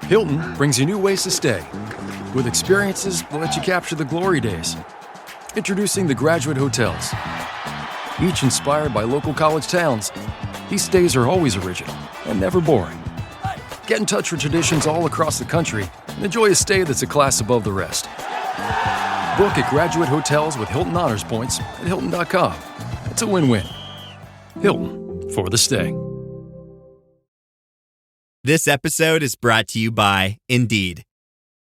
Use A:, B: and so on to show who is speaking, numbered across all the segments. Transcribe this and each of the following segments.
A: Hilton brings you new ways to stay, with experiences that let you capture the glory days. Introducing the Graduate Hotels. Each inspired by local college towns, these stays are always original and never boring. Get in touch with traditions all across the country and enjoy a stay that's a class above the rest. Book at Graduate Hotels with Hilton Honors Points at Hilton.com. It's a win-win. Hilton, for the stay.
B: This episode is brought to you by Indeed.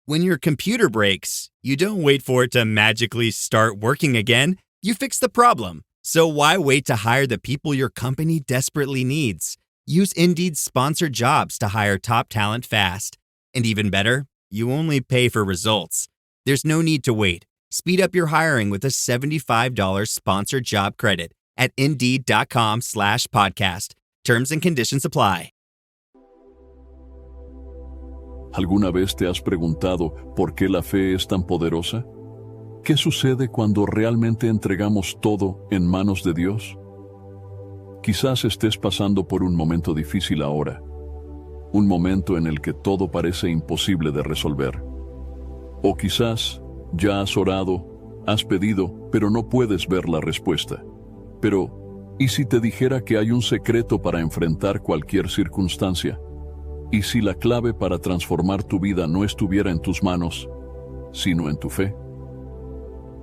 B: When your computer breaks, you don't wait for it to magically start working again. You fix the problem. So why wait to hire the people your company desperately needs? Use Indeed's sponsored jobs to hire top talent fast. And even better, you only pay for results. There's no need to wait. Speed up your hiring with a $75 sponsored job credit at Indeed.com/podcast. Terms and conditions apply.
C: ¿Alguna vez te has preguntado por qué la fe es tan poderosa? ¿Qué sucede cuando realmente entregamos todo en manos de Dios? Quizás estés pasando por un momento difícil ahora, un momento en el que todo parece imposible de resolver. O quizás ya has orado, has pedido, pero no puedes ver la respuesta. Pero, ¿y si te dijera que hay un secreto para enfrentar cualquier circunstancia? ¿Y si la clave para transformar tu vida no estuviera en tus manos, sino en tu fe?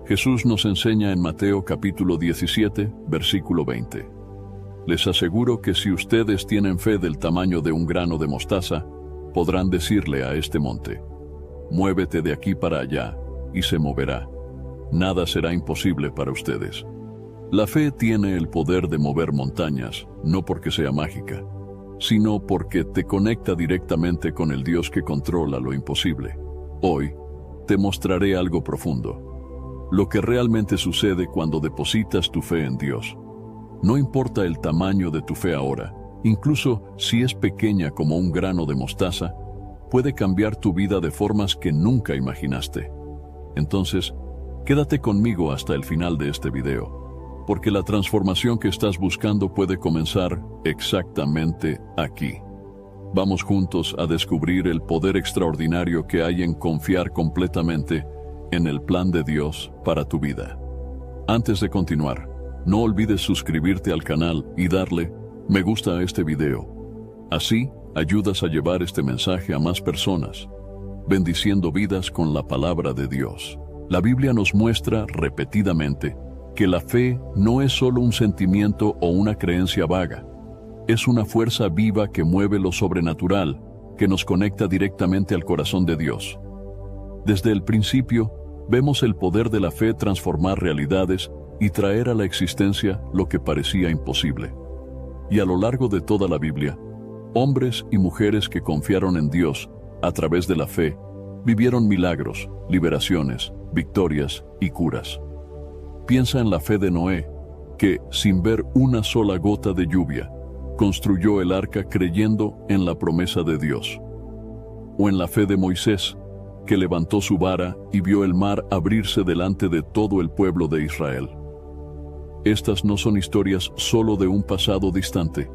C: Jesús nos enseña en Mateo capítulo 17, versículo 20. Les aseguro que si ustedes tienen fe del tamaño de un grano de mostaza, podrán decirle a este monte: muévete de aquí para allá, y se moverá. Nada será imposible para ustedes. La fe tiene el poder de mover montañas, no porque sea mágica, sino porque te conecta directamente con el Dios que controla lo imposible. Hoy, te mostraré algo profundo. Lo que realmente sucede cuando depositas tu fe en Dios. No importa el tamaño de tu fe ahora, incluso si es pequeña como un grano de mostaza, puede cambiar tu vida de formas que nunca imaginaste. Entonces, quédate conmigo hasta el final de este video, porque la transformación que estás buscando puede comenzar exactamente aquí. Vamos juntos a descubrir el poder extraordinario que hay en confiar completamente en el plan de Dios para tu vida. Antes de continuar, no olvides suscribirte al canal y darle me gusta a este video. Así, ayudas a llevar este mensaje a más personas, bendiciendo vidas con la palabra de Dios. La Biblia nos muestra repetidamente que la fe no es solo un sentimiento o una creencia vaga. Es una fuerza viva que mueve lo sobrenatural, que nos conecta directamente al corazón de Dios. Desde el principio, vemos el poder de la fe transformar realidades y traer a la existencia lo que parecía imposible. Y a lo largo de toda la Biblia, hombres y mujeres que confiaron en Dios a través de la fe, vivieron milagros, liberaciones, victorias y curas. Piensa en la fe de Noé, que, sin ver una sola gota de lluvia, construyó el arca creyendo en la promesa de Dios. O en la fe de Moisés, que levantó su vara y vio el mar abrirse delante de todo el pueblo de Israel. Estas no son historias solo de un pasado distante,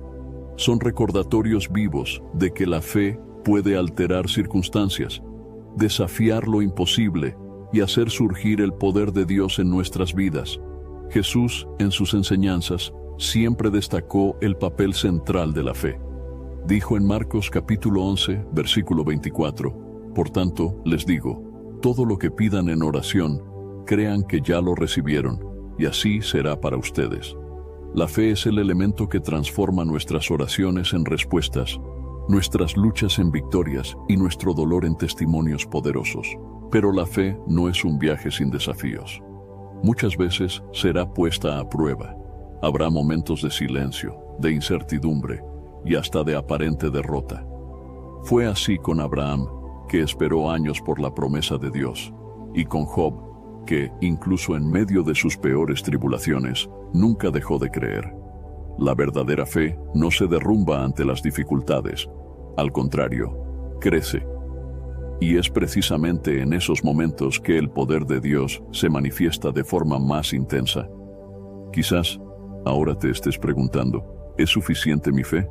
C: son recordatorios vivos de que la fe puede alterar circunstancias, desafiar lo imposible y hacer surgir el poder de Dios en nuestras vidas. Jesús, en sus enseñanzas, siempre destacó el papel central de la fe. Dijo en Marcos capítulo 11, versículo 24, por tanto, les digo, todo lo que pidan en oración, crean que ya lo recibieron, y así será para ustedes. La fe es el elemento que transforma nuestras oraciones en respuestas, nuestras luchas en victorias y nuestro dolor en testimonios poderosos. Pero la fe no es un viaje sin desafíos. Muchas veces será puesta a prueba. Habrá momentos de silencio, de incertidumbre y hasta de aparente derrota. Fue así con Abraham, que esperó años por la promesa de Dios, y con Job, que, incluso en medio de sus peores tribulaciones, nunca dejó de creer. La verdadera fe no se derrumba ante las dificultades. Al contrario, crece. Y es precisamente en esos momentos que el poder de Dios se manifiesta de forma más intensa. Quizás ahora te estés preguntando, ¿es suficiente mi fe?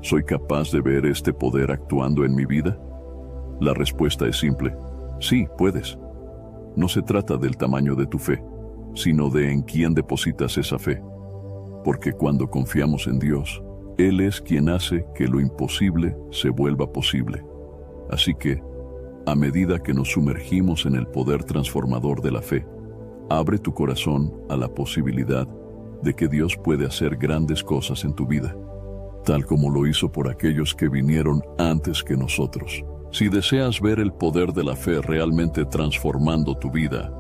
C: ¿Soy capaz de ver este poder actuando en mi vida? La respuesta es simple. Sí, puedes. No se trata del tamaño de tu fe, sino de en quién depositas esa fe. Porque cuando confiamos en Dios, Él es quien hace que lo imposible se vuelva posible. Así que, a medida que nos sumergimos en el poder transformador de la fe, abre tu corazón a la posibilidad de que Dios puede hacer grandes cosas en tu vida, tal como lo hizo por aquellos que vinieron antes que nosotros. Si deseas ver el poder de la fe realmente transformando tu vida,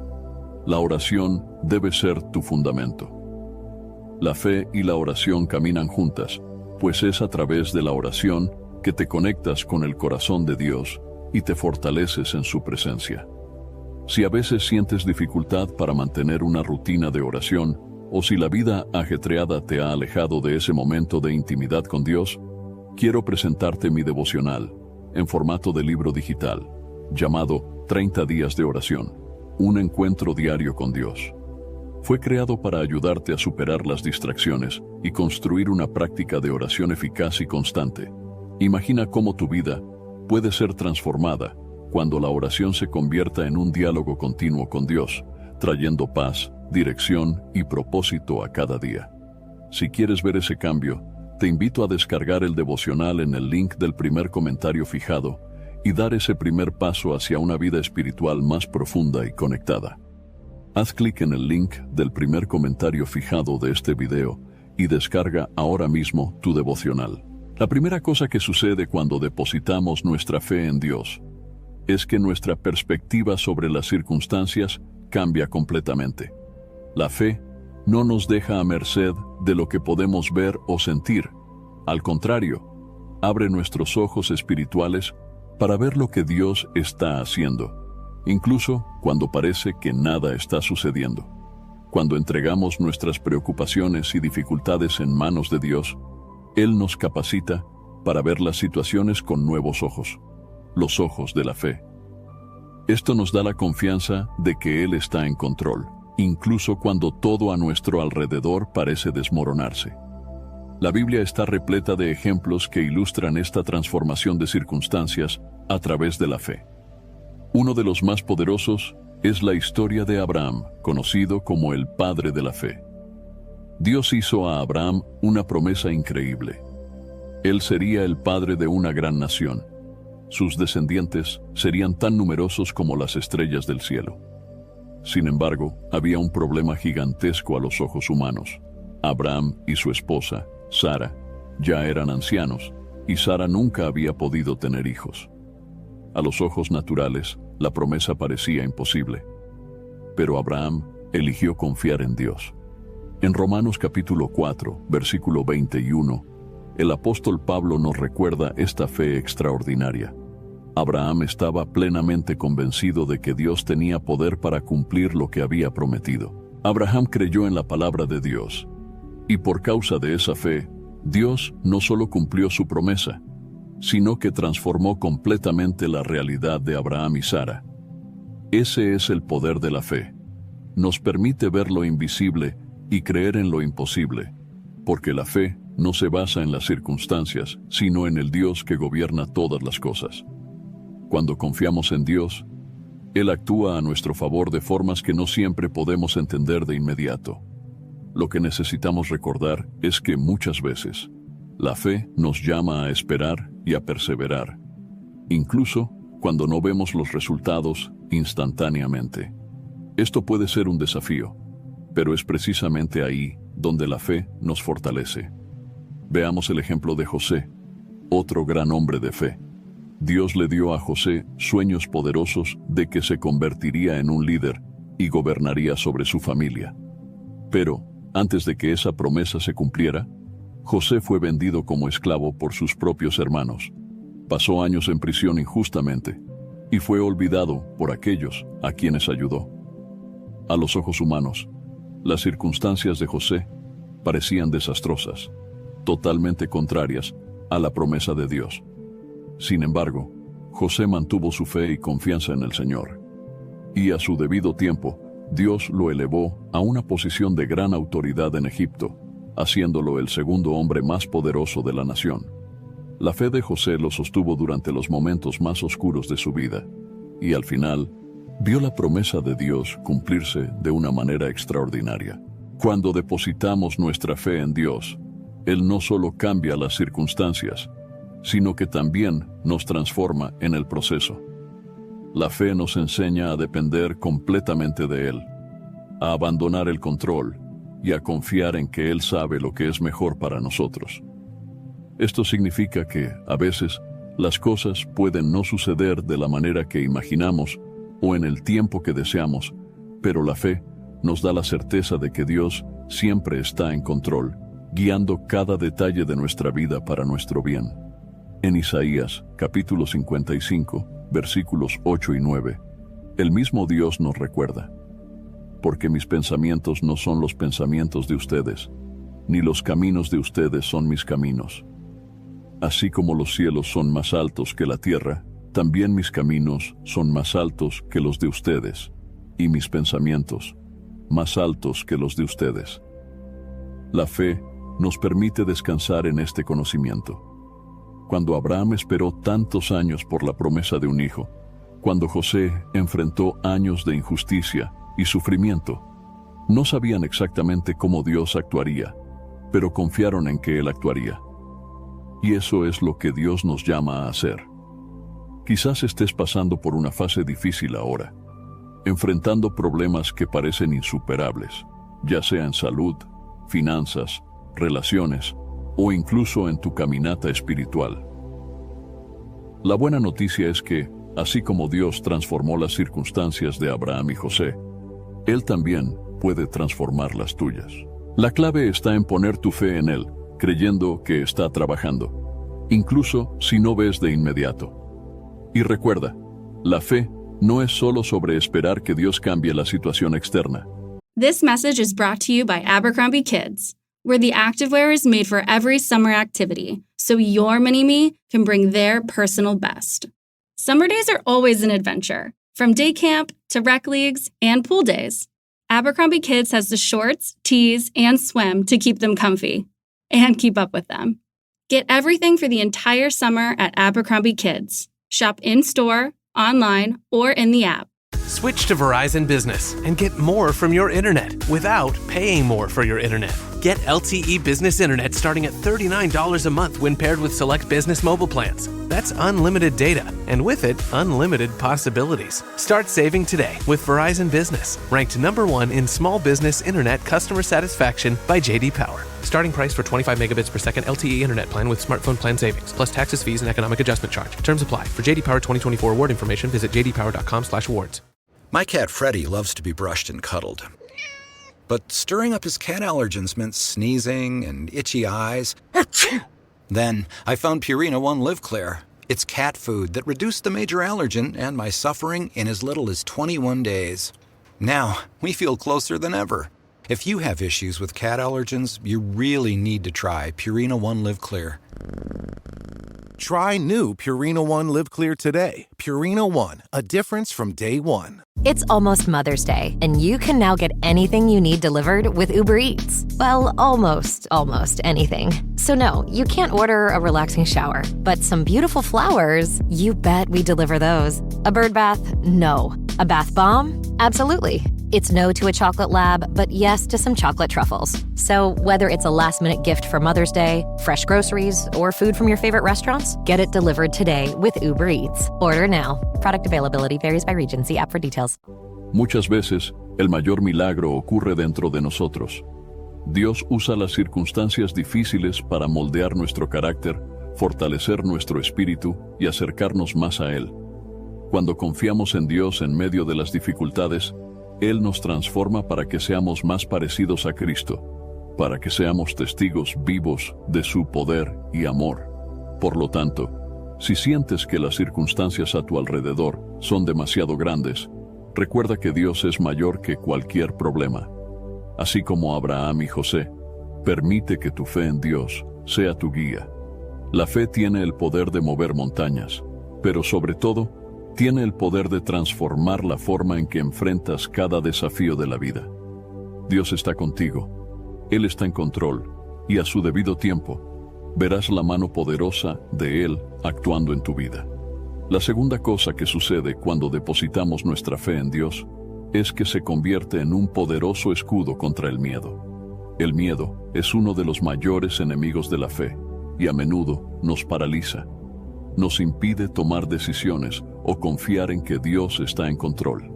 C: la oración debe ser tu fundamento. La fe y la oración caminan juntas, pues es a través de la oración que te conectas con el corazón de Dios y te fortaleces en su presencia. Si a veces sientes dificultad para mantener una rutina de oración, o si la vida ajetreada te ha alejado de ese momento de intimidad con Dios, quiero presentarte mi devocional, en formato de libro digital, llamado 30 días de oración, un encuentro diario con Dios. Fue creado para ayudarte a superar las distracciones y construir una práctica de oración eficaz y constante. Imagina cómo tu vida puede ser transformada cuando la oración se convierta en un diálogo continuo con Dios, trayendo paz, dirección y propósito a cada día. Si quieres ver ese cambio, te invito a descargar el devocional en el link del primer comentario fijado y dar ese primer paso hacia una vida espiritual más profunda y conectada. Haz clic en el link del primer comentario fijado de este video y descarga ahora mismo tu devocional. La primera cosa que sucede cuando depositamos nuestra fe en Dios es que nuestra perspectiva sobre las circunstancias cambia completamente. La fe no nos deja a merced de lo que podemos ver o sentir. Al contrario, abre nuestros ojos espirituales para ver lo que Dios está haciendo, incluso cuando parece que nada está sucediendo. Cuando entregamos nuestras preocupaciones y dificultades en manos de Dios, Él nos capacita para ver las situaciones con nuevos ojos, los ojos de la fe. Esto nos da la confianza de que Él está en control, incluso cuando todo a nuestro alrededor parece desmoronarse. La Biblia está repleta de ejemplos que ilustran esta transformación de circunstancias a través de la fe. Uno de los más poderosos es la historia de Abraham, conocido como el padre de la fe. Dios hizo a Abraham una promesa increíble. Él sería el padre de una gran nación. Sus descendientes serían tan numerosos como las estrellas del cielo. Sin embargo, había un problema gigantesco a los ojos humanos. Abraham y su esposa, Sara, ya eran ancianos, y Sara nunca había podido tener hijos. A los ojos naturales, la promesa parecía imposible. Pero Abraham eligió confiar en Dios. En Romanos capítulo 4, versículo 21, el apóstol Pablo nos recuerda esta fe extraordinaria. Abraham estaba plenamente convencido de que Dios tenía poder para cumplir lo que había prometido. Abraham creyó en la palabra de Dios, y por causa de esa fe, Dios no solo cumplió su promesa, sino que transformó completamente la realidad de Abraham y Sara. Ese es el poder de la fe. Nos permite ver lo invisible y creer en lo imposible, porque la fe no se basa en las circunstancias, sino en el Dios que gobierna todas las cosas. Cuando confiamos en Dios, Él actúa a nuestro favor de formas que no siempre podemos entender de inmediato. Lo que necesitamos recordar es que muchas veces la fe nos llama a esperar y a perseverar, incluso cuando no vemos los resultados instantáneamente. Esto puede ser un desafío, pero es precisamente ahí donde la fe nos fortalece. Veamos el ejemplo de José, otro gran hombre de fe. Dios le dio a José sueños poderosos de que se convertiría en un líder y gobernaría sobre su familia. Pero, antes de que esa promesa se cumpliera, José fue vendido como esclavo por sus propios hermanos. Pasó años en prisión injustamente y fue olvidado por aquellos a quienes ayudó. A los ojos humanos, las circunstancias de José parecían desastrosas, totalmente contrarias a la promesa de Dios. Sin embargo, José mantuvo su fe y confianza en el Señor. Y a su debido tiempo, Dios lo elevó a una posición de gran autoridad en Egipto, haciéndolo el segundo hombre más poderoso de la nación. La fe de José lo sostuvo durante los momentos más oscuros de su vida, y al final, vio la promesa de Dios cumplirse de una manera extraordinaria. Cuando depositamos nuestra fe en Dios, Él no solo cambia las circunstancias, sino que también nos transforma en el proceso. La fe nos enseña a depender completamente de Él, a abandonar el control y a confiar en que Él sabe lo que es mejor para nosotros. Esto significa que, a veces, las cosas pueden no suceder de la manera que imaginamos o en el tiempo que deseamos, pero la fe nos da la certeza de que Dios siempre está en control, guiando cada detalle de nuestra vida para nuestro bien. En Isaías, capítulo 55, versículos 8 y 9, el mismo Dios nos recuerda: porque mis pensamientos no son los pensamientos de ustedes, ni los caminos de ustedes son mis caminos. Así como los cielos son más altos que la tierra, también mis caminos son más altos que los de ustedes, y mis pensamientos más altos que los de ustedes. La fe nos permite descansar en este conocimiento. Cuando Abraham esperó tantos años por la promesa de un hijo, cuando José enfrentó años de injusticia y sufrimiento, no sabían exactamente cómo Dios actuaría, pero confiaron en que Él actuaría. Y eso es lo que Dios nos llama a hacer. Quizás estés pasando por una fase difícil ahora, enfrentando problemas que parecen insuperables, ya sea en salud, finanzas, relaciones o incluso en tu caminata espiritual. La buena noticia es que, así como Dios transformó las circunstancias de Abraham y José, Él también puede transformar las tuyas. La clave está en poner tu fe en Él, creyendo que está trabajando, incluso si no ves de inmediato. Y recuerda, la fe no es solo sobre esperar que Dios cambie la situación externa.
D: This message is brought to you by Abercrombie Kids, where the activewear is made for every summer activity, so your mini-me can bring their personal best. Summer days are always an adventure, from day camp to rec leagues and pool days. Abercrombie Kids has the shorts, tees, and swim to keep them comfy and keep up with them. Get everything for the entire summer at Abercrombie Kids. Shop in-store, online, or in the app.
E: Switch to Verizon Business and get more from your internet without paying more for your internet. Get LTE Business Internet starting at $39 a month when paired with select business mobile plans. That's unlimited data, and with it, unlimited possibilities. Start saving today with Verizon Business, ranked #1 in small business internet customer satisfaction by J.D. Power. Starting price for 25 megabits per second LTE internet plan with smartphone plan savings, plus taxes, fees, and economic adjustment charge. Terms apply. For J.D. Power 2024 award information, visit jdpower.com/awards.
F: My cat Freddie loves to be brushed and cuddled. But stirring up his cat allergens meant sneezing and itchy eyes. Then I found Purina One Live Clear. It's cat food that reduced the major allergen and my suffering in as little as 21 days. Now, we feel closer than ever. If you have issues with cat allergens, you really need to try Purina One Live Clear.
G: Try new Purina One Live Clear today. Purina One, a difference from day one.
H: It's almost Mother's Day, and you can now get anything you need delivered with Uber Eats. Well, almost anything. So no, you can't order a relaxing shower, but some beautiful flowers, you bet we deliver those. A bird bath? No. A bath bomb? Absolutely. It's no to a chocolate lab, but yes to some chocolate truffles. So whether it's a last-minute gift for Mother's Day, fresh groceries, or food from your favorite restaurants, get it delivered today with Uber Eats. Order now. Product availability varies by region. See app for details.
C: Muchas veces, el mayor milagro ocurre dentro de nosotros. Dios usa las circunstancias difíciles para moldear nuestro carácter, fortalecer nuestro espíritu y acercarnos más a Él. Cuando confiamos en Dios en medio de las dificultades, Él nos transforma para que seamos más parecidos a Cristo, para que seamos testigos vivos de su poder y amor. Por lo tanto, si sientes que las circunstancias a tu alrededor son demasiado grandes, recuerda que Dios es mayor que cualquier problema. Así como Abraham y José, permite que tu fe en Dios sea tu guía. La fe tiene el poder de mover montañas, pero sobre todo, tiene el poder de transformar la forma en que enfrentas cada desafío de la vida. Dios está contigo, Él está en control, y a su debido tiempo, verás la mano poderosa de Él actuando en tu vida. La segunda cosa que sucede cuando depositamos nuestra fe en Dios es que se convierte en un poderoso escudo contra el miedo. El miedo es uno de los mayores enemigos de la fe y a menudo nos paraliza. Nos impide tomar decisiones o confiar en que Dios está en control.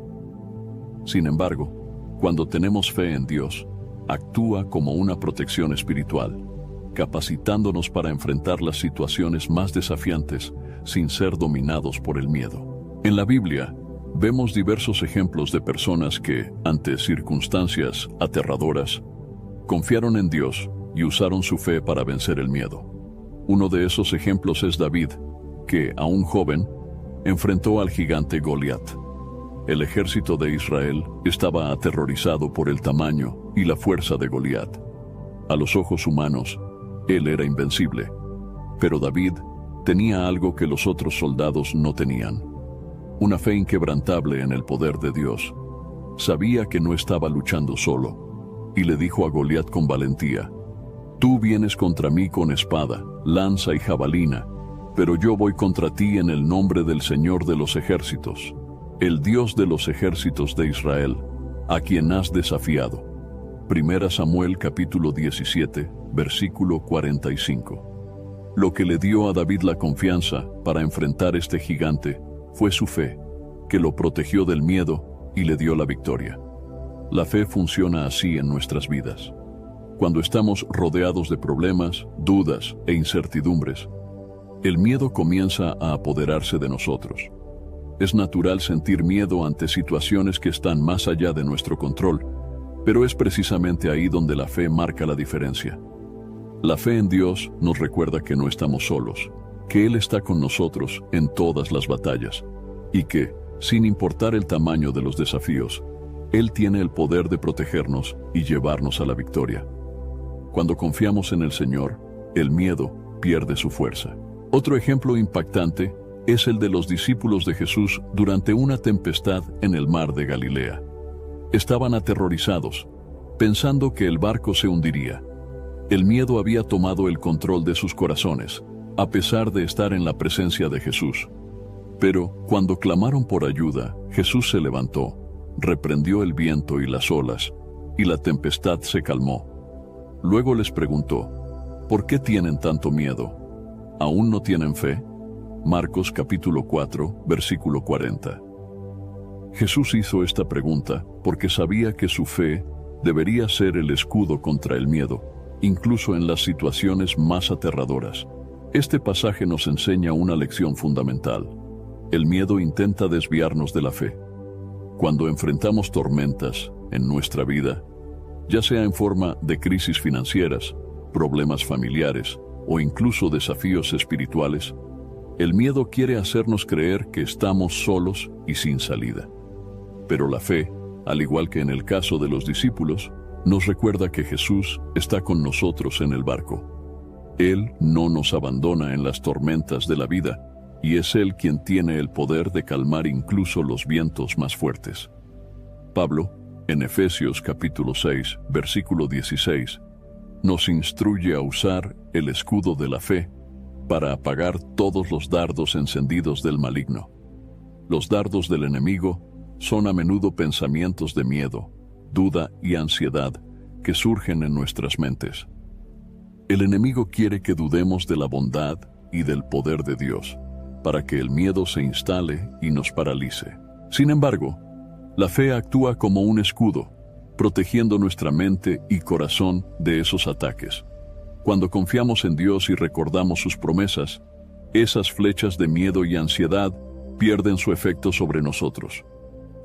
C: Sin embargo, cuando tenemos fe en Dios, actúa como una protección espiritual, capacitándonos para enfrentar las situaciones más desafiantes sin ser dominados por el miedo. En la Biblia, vemos diversos ejemplos de personas que, ante circunstancias aterradoras, confiaron en Dios y usaron su fe para vencer el miedo. Uno de esos ejemplos es David, que, aún joven, enfrentó al gigante Goliat. El ejército de Israel estaba aterrorizado por el tamaño y la fuerza de Goliat. A los ojos humanos, él era invencible, pero David tenía algo que los otros soldados no tenían: una fe inquebrantable en el poder de Dios. Sabía que no estaba luchando solo, y le dijo a Goliat con valentía: «Tú vienes contra mí con espada, lanza y jabalina, pero yo voy contra ti en el nombre del Señor de los ejércitos, el Dios de los ejércitos de Israel, a quien has desafiado». 1 Samuel capítulo 17, versículo 45. Lo que le dio a David la confianza para enfrentar este gigante fue su fe, que lo protegió del miedo y le dio la victoria. La fe funciona así en nuestras vidas. Cuando estamos rodeados de problemas, dudas e incertidumbres, el miedo comienza a apoderarse de nosotros. Es natural sentir miedo ante situaciones que están más allá de nuestro control, pero es precisamente ahí donde la fe marca la diferencia. La fe en Dios nos recuerda que no estamos solos, que Él está con nosotros en todas las batallas, y que, sin importar el tamaño de los desafíos, Él tiene el poder de protegernos y llevarnos a la victoria. Cuando confiamos en el Señor, el miedo pierde su fuerza. Otro ejemplo impactante es el de los discípulos de Jesús durante una tempestad en el mar de Galilea. Estaban aterrorizados, pensando que el barco se hundiría. El miedo había tomado el control de sus corazones, a pesar de estar en la presencia de Jesús. Pero cuando clamaron por ayuda, Jesús se levantó, reprendió el viento y las olas, y la tempestad se calmó. Luego les preguntó: ¿por qué tienen tanto miedo? ¿Aún no tienen fe? Marcos capítulo 4, versículo 40. Jesús hizo esta pregunta porque sabía que su fe debería ser el escudo contra el miedo, incluso en las situaciones más aterradoras. Este pasaje nos enseña una lección fundamental. El miedo intenta desviarnos de la fe. Cuando enfrentamos tormentas en nuestra vida, ya sea en forma de crisis financieras, problemas familiares o incluso desafíos espirituales, el miedo quiere hacernos creer que estamos solos y sin salida. Pero la fe, al igual que en el caso de los discípulos, nos recuerda que Jesús está con nosotros en el barco. Él no nos abandona en las tormentas de la vida, y es Él quien tiene el poder de calmar incluso los vientos más fuertes. Pablo, en Efesios capítulo 6, versículo 16, nos instruye a usar el escudo de la fe para apagar todos los dardos encendidos del maligno. Los dardos del enemigo son a menudo pensamientos de miedo, duda y ansiedad que surgen en nuestras mentes. El enemigo quiere que dudemos de la bondad y del poder de Dios, para que el miedo se instale y nos paralice. Sin embargo, la fe actúa como un escudo, protegiendo nuestra mente y corazón de esos ataques. Cuando confiamos en Dios y recordamos sus promesas, esas flechas de miedo y ansiedad pierden su efecto sobre nosotros.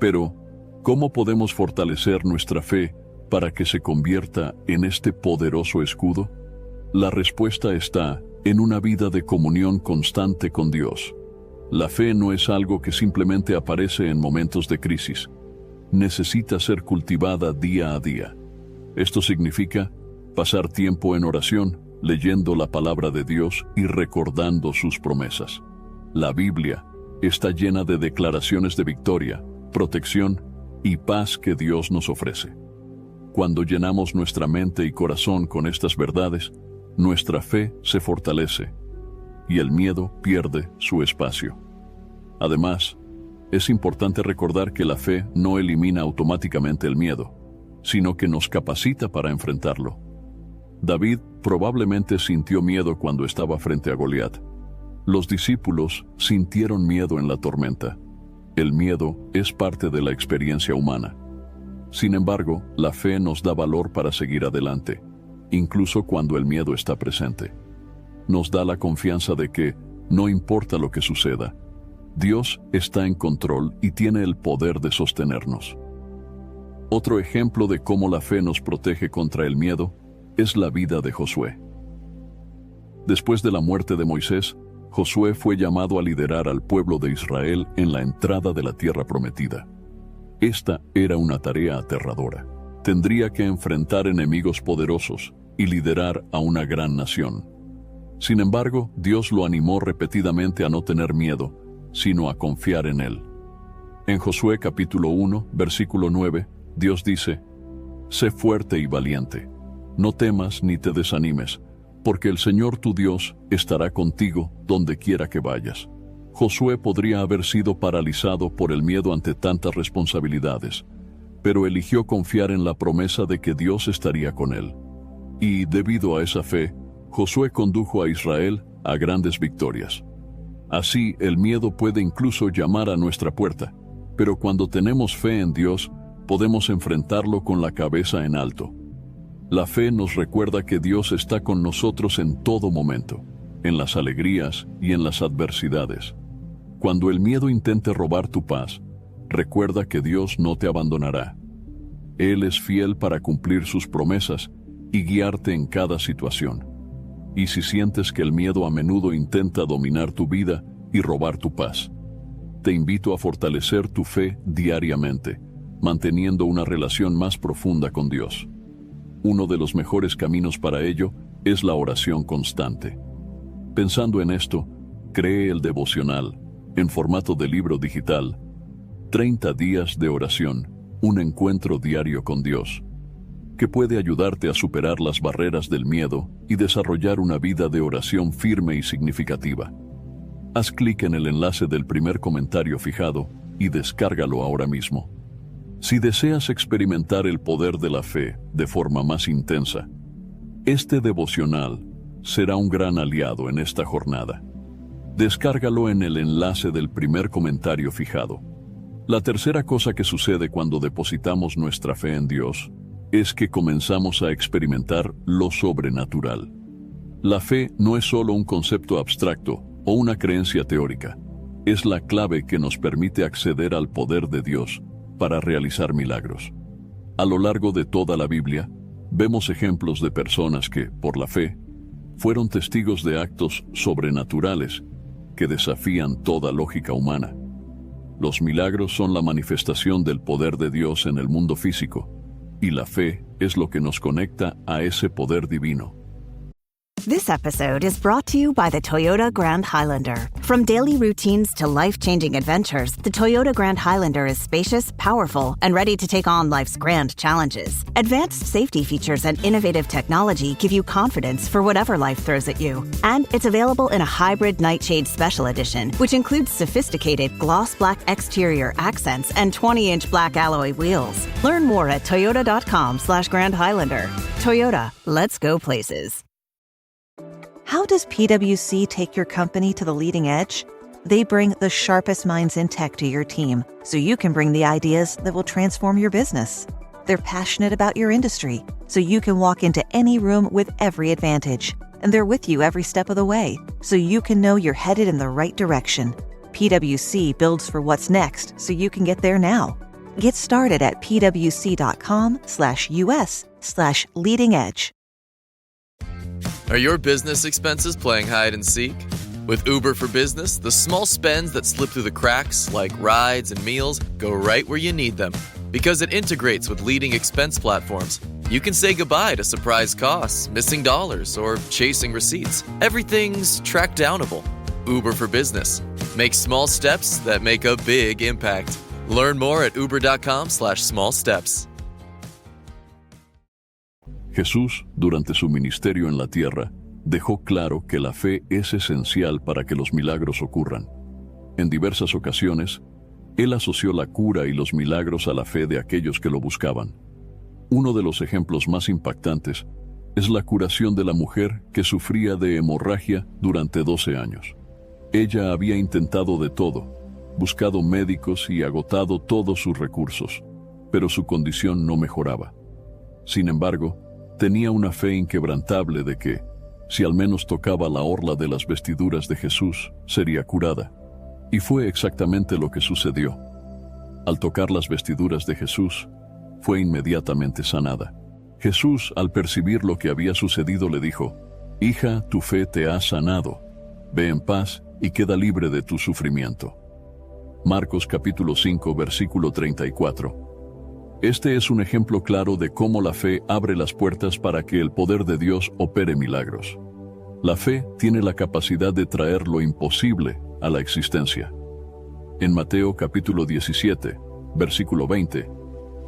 C: Pero, ¿cómo podemos fortalecer nuestra fe para que se convierta en este poderoso escudo? La respuesta está en una vida de comunión constante con Dios. La fe no es algo que simplemente aparece en momentos de crisis. Necesita ser cultivada día a día. Esto significa pasar tiempo en oración, leyendo la palabra de Dios y recordando sus promesas. La Biblia está llena de declaraciones de victoria, protección y paz que Dios nos ofrece. Cuando llenamos nuestra mente y corazón con estas verdades, nuestra fe se fortalece y el miedo pierde su espacio. Además, es importante recordar que la fe no elimina automáticamente el miedo, sino que nos capacita para enfrentarlo. David probablemente sintió miedo cuando estaba frente a Goliat. Los discípulos sintieron miedo en la tormenta. El miedo es parte de la experiencia humana. Sin embargo, la fe nos da valor para seguir adelante, incluso cuando el miedo está presente. Nos da la confianza de que, no importa lo que suceda, Dios está en control y tiene el poder de sostenernos. Otro ejemplo de cómo la fe nos protege contra el miedo es la vida de Josué. Después de la muerte de Moisés, Josué fue llamado a liderar al pueblo de Israel en la entrada de la tierra prometida. Esta era una tarea aterradora. Tendría que enfrentar enemigos poderosos y liderar a una gran nación. Sin embargo, Dios lo animó repetidamente a no tener miedo, sino a confiar en Él. En Josué capítulo 1, versículo 9, Dios dice: «Sé fuerte y valiente, no temas ni te desanimes, porque el Señor tu Dios estará contigo donde quiera que vayas». Josué podría haber sido paralizado por el miedo ante tantas responsabilidades, pero eligió confiar en la promesa de que Dios estaría con él. Y debido a esa fe, Josué condujo a Israel a grandes victorias. Así, el miedo puede incluso llamar a nuestra puerta, pero cuando tenemos fe en Dios, podemos enfrentarlo con la cabeza en alto. La fe nos recuerda que Dios está con nosotros en todo momento, en las alegrías y en las adversidades. Cuando el miedo intente robar tu paz, recuerda que Dios no te abandonará. Él es fiel para cumplir sus promesas y guiarte en cada situación. Y si sientes que el miedo a menudo intenta dominar tu vida y robar tu paz, te invito a fortalecer tu fe diariamente, manteniendo una relación más profunda con Dios. Uno de los mejores caminos para ello es la oración constante. Pensando en esto, cree el devocional, en formato de libro digital, 30 días de oración, un encuentro diario con Dios, que puede ayudarte a superar las barreras del miedo y desarrollar una vida de oración firme y significativa. Haz clic en el enlace del primer comentario fijado y descárgalo ahora mismo. Si deseas experimentar el poder de la fe de forma más intensa, este devocional será un gran aliado en esta jornada. Descárgalo en el enlace del primer comentario fijado. La tercera cosa que sucede cuando depositamos nuestra fe en Dios es que comenzamos a experimentar lo sobrenatural. La fe no es solo un concepto abstracto o una creencia teórica. Es la clave que nos permite acceder al poder de Dios para realizar milagros. A lo largo de toda la Biblia, vemos ejemplos de personas que, por la fe, fueron testigos de actos sobrenaturales que desafían toda lógica humana. Los milagros son la manifestación del poder de Dios en el mundo físico, y la fe es lo que nos conecta a ese poder divino.
I: This episode is brought to you by the Toyota Grand Highlander. From daily routines to life-changing adventures, the Toyota Grand Highlander is spacious, powerful, and ready to take on life's grand challenges. Advanced safety features and innovative technology give you confidence for whatever life throws at you. And it's available in a hybrid Nightshade Special Edition, which includes sophisticated gloss black exterior accents and 20-inch black alloy wheels. Learn more at toyota.com/Grand Highlander. Toyota, let's go places. How does PwC take your company to the leading edge? They bring the sharpest minds in tech to your team, so you can bring the ideas that will transform your business. They're passionate about your industry, so you can walk into any room with every advantage. And they're with you every step of the way, so you can know you're headed in the right direction. PwC builds for what's next, so you can get there now. Get started at pwc.com/us/leading edge.
J: Are your business expenses playing hide and seek? With Uber for Business, the small spends that slip through the cracks, like rides and meals, go right where you need them. Because it integrates with leading expense platforms, you can say goodbye to surprise costs, missing dollars, or chasing receipts. Everything's track downable. Uber for Business. Make small steps that make a big impact. Learn more at uber.com/small steps.
C: Jesús, durante su ministerio en la tierra, dejó claro que la fe es esencial para que los milagros ocurran. En diversas ocasiones, él asoció la cura y los milagros a la fe de aquellos que lo buscaban. Uno de los ejemplos más impactantes es la curación de la mujer que sufría de hemorragia durante 12 años. Ella había intentado de todo, buscado médicos y agotado todos sus recursos, pero su condición no mejoraba. Sin embargo, tenía una fe inquebrantable de que, si al menos tocaba la orla de las vestiduras de Jesús, sería curada. Y fue exactamente lo que sucedió. Al tocar las vestiduras de Jesús, fue inmediatamente sanada. Jesús, al percibir lo que había sucedido, le dijo: «Hija, tu fe te ha sanado. Ve en paz y queda libre de tu sufrimiento». Marcos capítulo 5, versículo 34. Este es un ejemplo claro de cómo la fe abre las puertas para que el poder de Dios opere milagros. La fe tiene la capacidad de traer lo imposible a la existencia. En Mateo capítulo 17, versículo 20,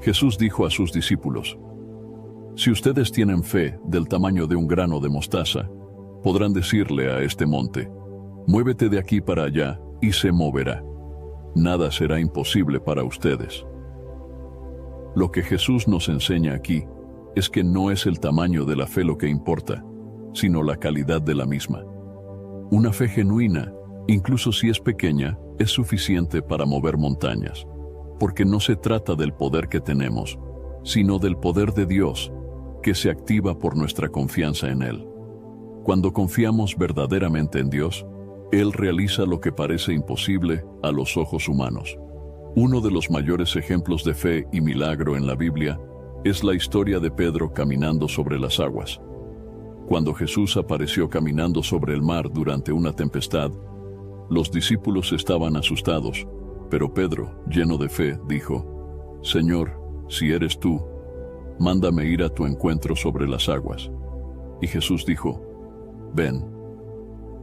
C: Jesús dijo a sus discípulos: «Si ustedes tienen fe del tamaño de un grano de mostaza, podrán decirle a este monte: muévete de aquí para allá, y se moverá. Nada será imposible para ustedes». Lo que Jesús nos enseña aquí es que no es el tamaño de la fe lo que importa, sino la calidad de la misma. Una fe genuina, incluso si es pequeña, es suficiente para mover montañas, porque no se trata del poder que tenemos, sino del poder de Dios, que se activa por nuestra confianza en Él. Cuando confiamos verdaderamente en Dios, Él realiza lo que parece imposible a los ojos humanos. Uno de los mayores ejemplos de fe y milagro en la Biblia es la historia de Pedro caminando sobre las aguas. Cuando Jesús apareció caminando sobre el mar durante una tempestad, los discípulos estaban asustados, pero Pedro, lleno de fe, dijo: «Señor, si eres tú, mándame ir a tu encuentro sobre las aguas». Y Jesús dijo: «Ven».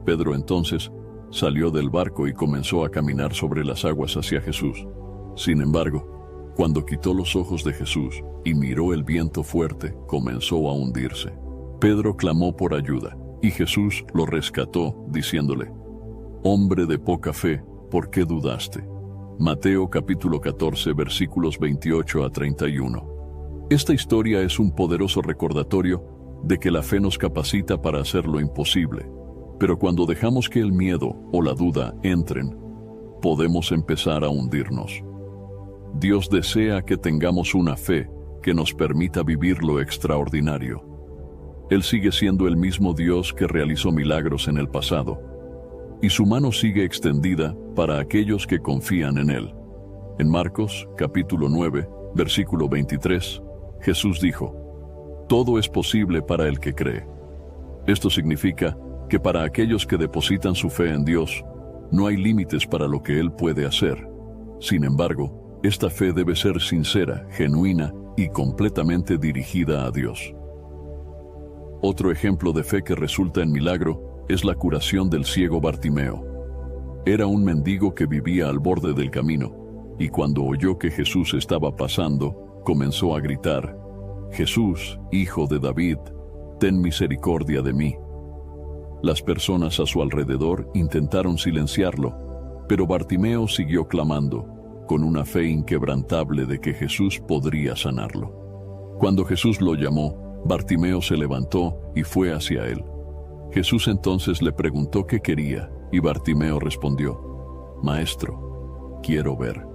C: Pedro entonces salió del barco y comenzó a caminar sobre las aguas hacia Jesús. Sin embargo, cuando quitó los ojos de Jesús y miró el viento fuerte, comenzó a hundirse. Pedro clamó por ayuda, y Jesús lo rescató, diciéndole: «Hombre de poca fe, ¿por qué dudaste?». Mateo capítulo 14, versículos 28 a 31. Esta historia es un poderoso recordatorio de que la fe nos capacita para hacer lo imposible, pero cuando dejamos que el miedo o la duda entren, podemos empezar a hundirnos. Dios desea que tengamos una fe que nos permita vivir lo extraordinario. Él sigue siendo el mismo Dios que realizó milagros en el pasado, y su mano sigue extendida para aquellos que confían en Él. En Marcos capítulo 9, versículo 23, Jesús dijo: «Todo es posible para el que cree». Esto significa que para aquellos que depositan su fe en Dios, no hay límites para lo que Él puede hacer. Sin embargo, esta fe debe ser sincera, genuina y completamente dirigida a Dios. Otro ejemplo de fe que resulta en milagro es la curación del ciego Bartimeo. Era un mendigo que vivía al borde del camino, y cuando oyó que Jesús estaba pasando, comenzó a gritar: «Jesús, Hijo de David, ten misericordia de mí». Las personas a su alrededor intentaron silenciarlo, pero Bartimeo siguió clamando, con una fe inquebrantable de que Jesús podría sanarlo. Cuando Jesús lo llamó, Bartimeo se levantó y fue hacia él. Jesús entonces le preguntó qué quería, y Bartimeo respondió: «Maestro, quiero ver».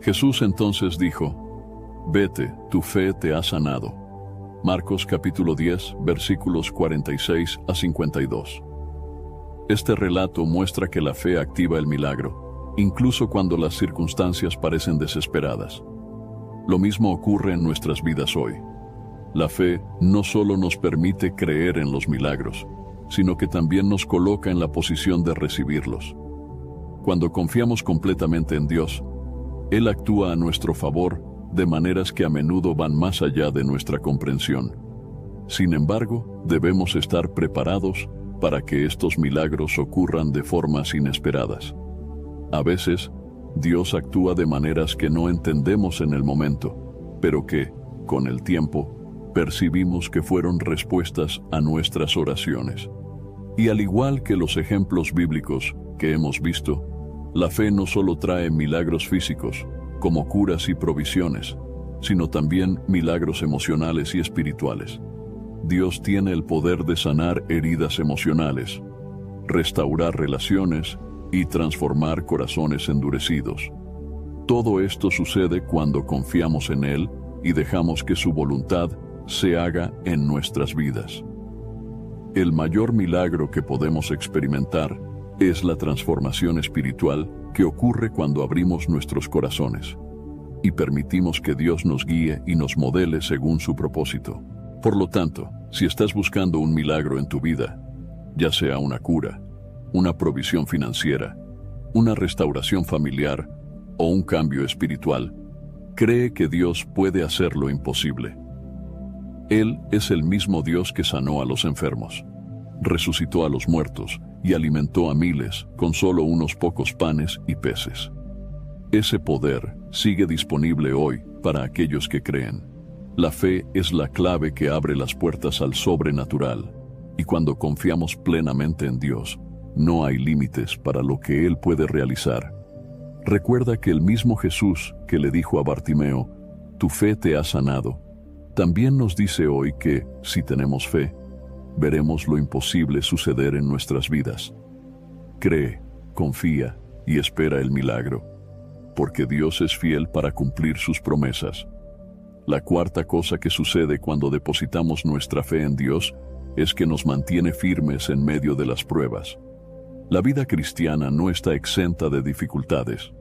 C: Jesús entonces dijo: «Vete, tu fe te ha sanado». Marcos capítulo 10, versículos 46 a 52. Este relato muestra que la fe activa el milagro, incluso cuando las circunstancias parecen desesperadas. Lo mismo ocurre en nuestras vidas hoy. La fe no solo nos permite creer en los milagros, sino que también nos coloca en la posición de recibirlos. Cuando confiamos completamente en Dios, Él actúa a nuestro favor de maneras que a menudo van más allá de nuestra comprensión. Sin embargo, debemos estar preparados para que estos milagros ocurran de formas inesperadas. A veces, Dios actúa de maneras que no entendemos en el momento, pero que, con el tiempo, percibimos que fueron respuestas a nuestras oraciones. Y al igual que los ejemplos bíblicos que hemos visto, la fe no solo trae milagros físicos, como curas y provisiones, sino también milagros emocionales y espirituales. Dios tiene el poder de sanar heridas emocionales, restaurar relaciones y transformar corazones endurecidos. Todo esto sucede cuando confiamos en Él y dejamos que su voluntad se haga en nuestras vidas. El mayor milagro que podemos experimentar es la transformación espiritual que ocurre cuando abrimos nuestros corazones y permitimos que Dios nos guíe y nos modele según su propósito. Por lo tanto, si estás buscando un milagro en tu vida, ya sea una cura, una provisión financiera, una restauración familiar o un cambio espiritual, cree que Dios puede hacer lo imposible. Él es el mismo Dios que sanó a los enfermos, resucitó a los muertos y alimentó a miles con solo unos pocos panes y peces. Ese poder sigue disponible hoy para aquellos que creen. La fe es la clave que abre las puertas al sobrenatural, y cuando confiamos plenamente en Dios, no hay límites para lo que Él puede realizar. Recuerda que el mismo Jesús que le dijo a Bartimeo, «Tu fe te ha sanado», también nos dice hoy que, si tenemos fe, veremos lo imposible suceder en nuestras vidas. Cree, confía y espera el milagro, porque Dios es fiel para cumplir sus promesas. La cuarta cosa que sucede cuando depositamos nuestra fe en Dios es que nos mantiene firmes en medio de las pruebas. La vida cristiana no está exenta de dificultades.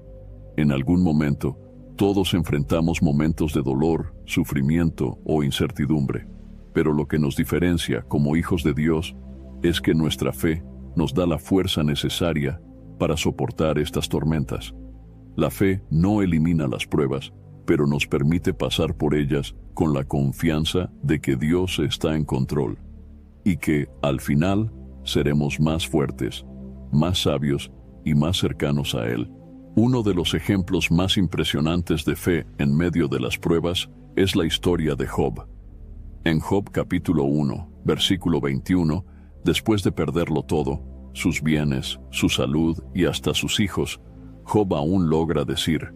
C: En algún momento, todos enfrentamos momentos de dolor, sufrimiento o incertidumbre, pero lo que nos diferencia como hijos de Dios es que nuestra fe nos da la fuerza necesaria para soportar estas tormentas. La fe no elimina las pruebas, pero nos permite pasar por ellas con la confianza de que Dios está en control y que, al final, seremos más fuertes, más sabios y más cercanos a Él. Uno de los ejemplos más impresionantes de fe en medio de las pruebas es la historia de Job. En Job capítulo 1, versículo 21, después de perderlo todo, sus bienes, su salud y hasta sus hijos, Job aún logra decir,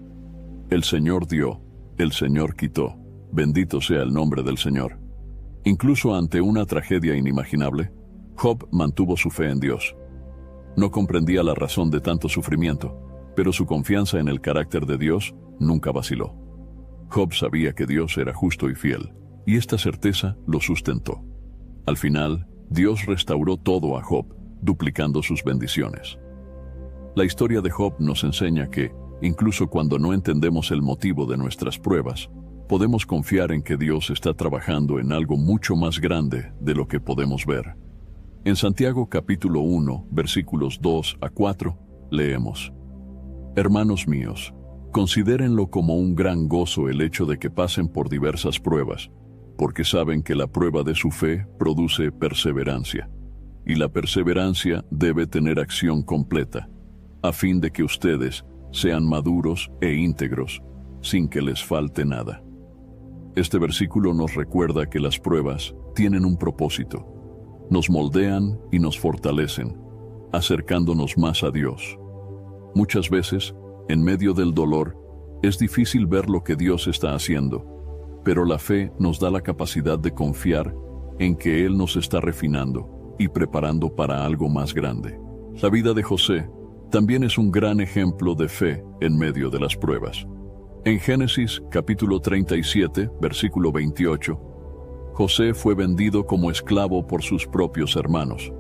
C: «El Señor dio, el Señor quitó, bendito sea el nombre del Señor». Incluso ante una tragedia inimaginable, Job mantuvo su fe en Dios. No comprendía la razón de tanto sufrimiento, pero su confianza en el carácter de Dios nunca vaciló. Job sabía que Dios era justo y fiel, y esta certeza lo sustentó. Al final, Dios restauró todo a Job, duplicando sus bendiciones. La historia de Job nos enseña que, incluso cuando no entendemos el motivo de nuestras pruebas, podemos confiar en que Dios está trabajando en algo mucho más grande de lo que podemos ver. En Santiago capítulo 1, versículos 2 a 4, leemos, «Hermanos míos, considérenlo como un gran gozo el hecho de que pasen por diversas pruebas, porque saben que la prueba de su fe produce perseverancia, y la perseverancia debe tener acción completa, a fin de que ustedes sean maduros e íntegros, sin que les falte nada». Este versículo nos recuerda que las pruebas tienen un propósito. Nos moldean y nos fortalecen, acercándonos más a Dios. Muchas veces, en medio del dolor, es difícil ver lo que Dios está haciendo, pero la fe nos da la capacidad de confiar en que Él nos está refinando y preparando para algo más grande. La vida de José también es un gran ejemplo de fe en medio de las pruebas. En Génesis capítulo 37, versículo 28, José fue vendido como esclavo por sus propios hermanos.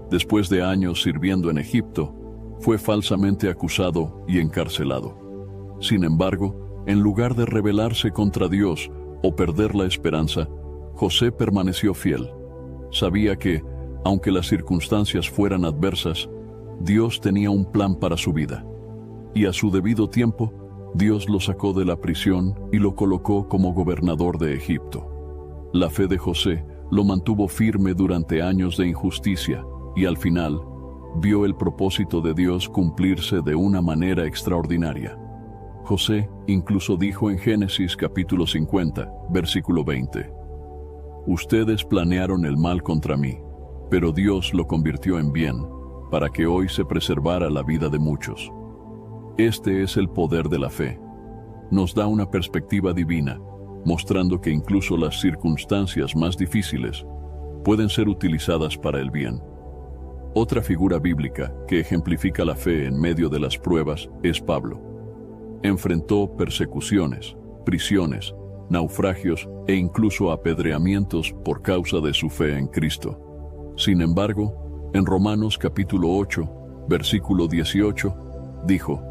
C: Después de años sirviendo en Egipto, fue falsamente acusado y encarcelado. Sin embargo, en lugar de rebelarse contra Dios o perder la esperanza, José permaneció fiel. Sabía que, aunque las circunstancias fueran adversas, Dios tenía un plan para su vida. Y a su debido tiempo, Dios lo sacó de la prisión y lo colocó como gobernador de Egipto. La fe de José lo mantuvo firme durante años de injusticia y al final vio el propósito de Dios cumplirse de una manera extraordinaria. José incluso dijo en Génesis capítulo 50, versículo 20, «Ustedes planearon el mal contra mí, pero Dios lo convirtió en bien, para que hoy se preservara la vida de muchos. Este es el poder de la fe. Nos da una perspectiva divina, mostrando que incluso las circunstancias más difíciles pueden ser utilizadas para el bien. Otra figura bíblica que ejemplifica la fe en medio de las pruebas es Pablo. Enfrentó persecuciones, prisiones, naufragios e incluso apedreamientos por causa de su fe en Cristo. Sin embargo, en Romanos capítulo 8, versículo 18, dijo: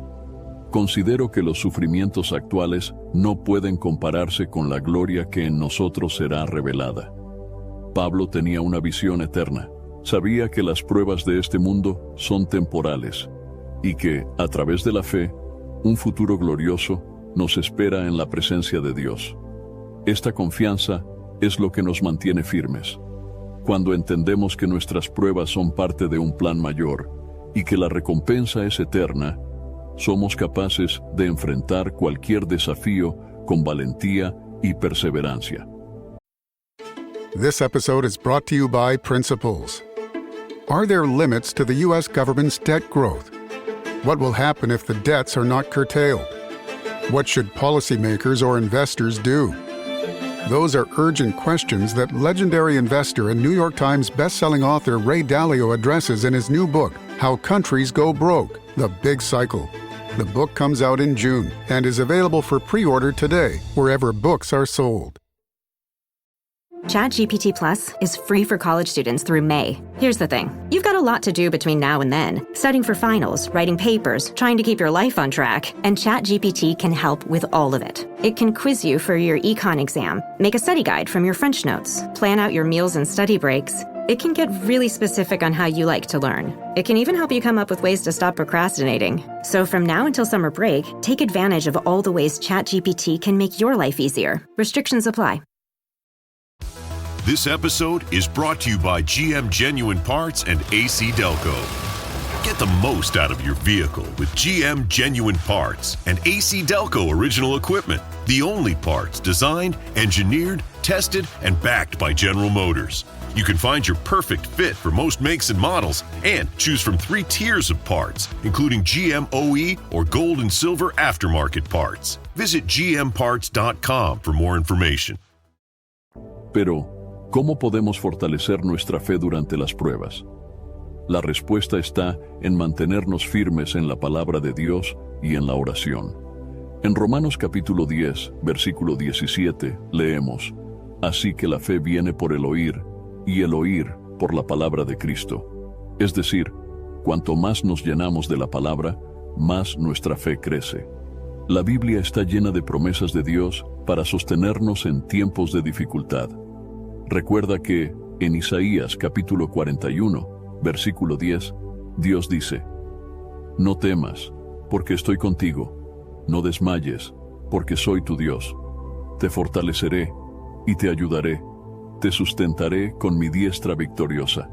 C: «Considero que los sufrimientos actuales no pueden compararse con la gloria que en nosotros será revelada». Pablo tenía una visión eterna. Sabía que las pruebas de este mundo son temporales y que, a través de la fe, un futuro glorioso nos espera en la presencia de Dios. Esta confianza es lo que nos mantiene firmes. Cuando entendemos que nuestras pruebas son parte de un plan mayor y que la recompensa es eterna, somos capaces de enfrentar cualquier desafío con valentía y perseverancia.
K: This episode is brought to you by Principles. Are there limits to the U.S. government's debt growth? What will happen if the debts are not curtailed? What should policymakers or investors do? Those are urgent questions that legendary investor and New York Times bestselling author Ray Dalio addresses in his new book, How Countries Go Broke: The Big Cycle. The book comes out in June and is available for pre-order today, wherever books are sold.
L: ChatGPT Plus is free for college students through May. Here's the thing. You've got a lot to do between now and then. Studying for finals, writing papers, trying to keep your life on track. And ChatGPT can help with all of it. It can quiz you for your econ exam, make a study guide from your French notes, plan out your meals and study breaks. It can get really specific on how you like to learn. It can even help you come up with ways to stop procrastinating. So from now until summer break, take advantage of all the ways ChatGPT can make your life easier. Restrictions apply.
M: This episode is brought to you by GM Genuine Parts and AC Delco. Get the most out of your vehicle with GM Genuine Parts and AC Delco original equipment. The only parts designed, engineered, tested, and backed by General Motors. You can find your perfect fit for most makes and models and choose from 3 tiers of parts, including GM OE or gold and silver aftermarket parts. Visit gmparts.com for more information.
C: Pero, ¿cómo podemos fortalecer nuestra fe durante las pruebas? La respuesta está en mantenernos firmes en la palabra de Dios y en la oración. En Romanos capítulo 10, versículo 17, leemos: «Así que la fe viene por el oír, y el oír por la palabra de Cristo». Es decir, cuanto más nos llenamos de la palabra, más nuestra fe crece. La Biblia está llena de promesas de Dios para sostenernos en tiempos de dificultad. Recuerda que, en Isaías capítulo 41, versículo 10, Dios dice: «No temas, porque estoy contigo. No desmayes, porque soy tu Dios. Te fortaleceré y te ayudaré. Te sustentaré con mi diestra victoriosa».